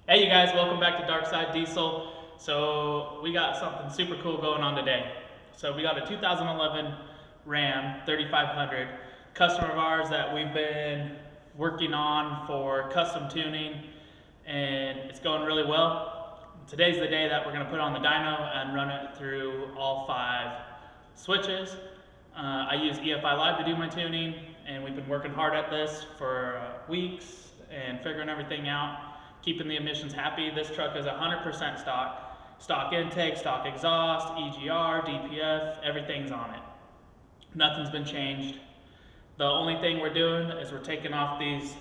Hey you guys, welcome back to Dark Side Diesel. So we got something super cool going on today. So we got a 2011 Ram 3500, customer of ours that we've been working on for custom tuning, and it's going really well. Today's the day that we're going to put on the dyno and run it through all 5 switches. I use EFI Live to do my tuning, and we've been working hard at this for weeks and figuring everything out, keeping the emissions happy. This truck is 100% stock intake, stock exhaust, EGR, DPF, everything's on it. Nothing's been changed. The only thing we're doing is we're taking off these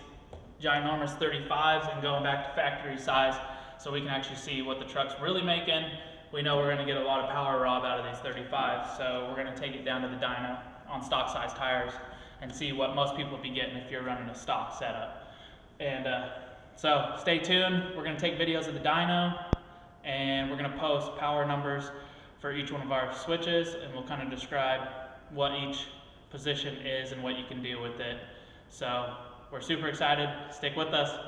ginormous 35s and going back to factory size so we can actually see what the truck's really making. We know we're going to get a lot of power rob out of these 35s, so we're going to take it down to the dyno on stock size tires and see what most people would be getting if you're running a stock setup. And so stay tuned. We're going to take videos of the dyno, and we're going to post power numbers for each one of our switches, and we'll kind of describe what each position is and what you can do with it. So we're super excited. Stick with us.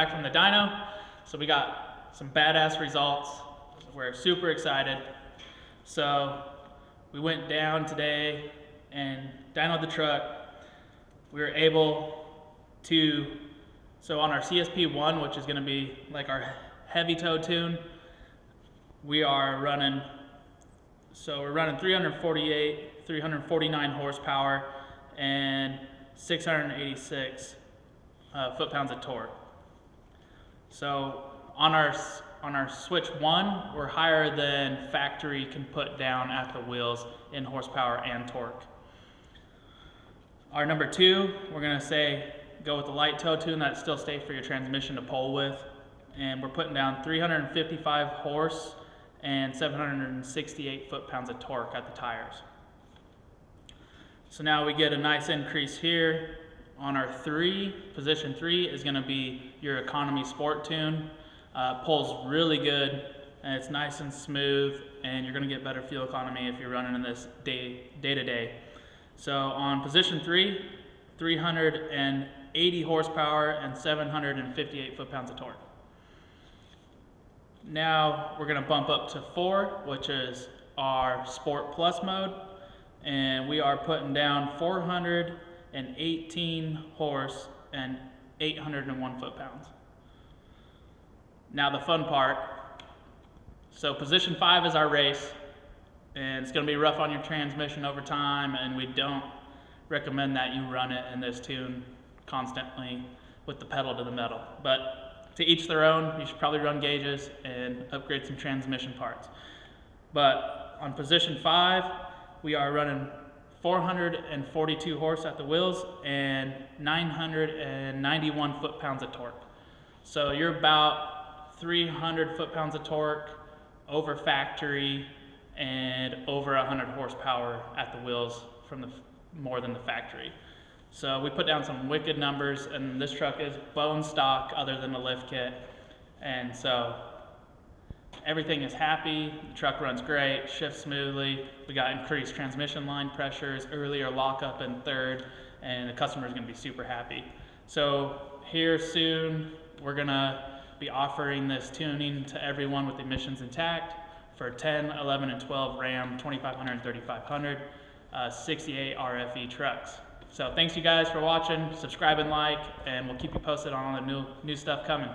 back from the dyno, so we got some badass results. We're super excited. So we went down today and dynoed the truck. We were able to, so on our CSP1, which is going to be like our heavy tow tune, we are running, so we're running 349 horsepower and 686 foot-pounds of torque. So on our switch 1, we're higher than factory can put down at the wheels in horsepower and torque. Our number 2, we're going to say go with the light tow tune that's still safe for your transmission to pull with, and we're putting down 355 horse and 768 foot-pounds of torque at the tires. So now we get a nice increase here. On our 3, position 3 is going to be your economy sport tune. Pulls really good, and it's nice and smooth, and you're going to get better fuel economy if you're running in this day to day. So on position 3, 380 horsepower and 758 foot-pounds of torque. Now we're going to bump up to 4, which is our Sport Plus mode, and we are putting down 418 horse and 801 foot-pounds. Now the fun part, so position 5 is our race, and it's going to be rough on your transmission over time, and we don't recommend that you run it in this tune constantly with the pedal to the metal. But to each their own, you should probably run gauges and upgrade some transmission parts. But on position 5, we are running 442 horse at the wheels and 991 foot-pounds of torque. So you're about 300 foot-pounds of torque over factory and over 100 horsepower at the wheels from the more than the factory. So we put down some wicked numbers, and this truck is bone stock other than the lift kit, and so everything is happy. The truck runs great, shifts smoothly. We got increased transmission line pressures, earlier lockup in 3rd, and the customer is going to be super happy. So here soon we're going to be offering this tuning to everyone with emissions intact for 10, 11, and 12 Ram 2500 and 3500 68 RFE trucks. So thanks you guys for watching, subscribe and like, and we'll keep you posted on all the new stuff coming.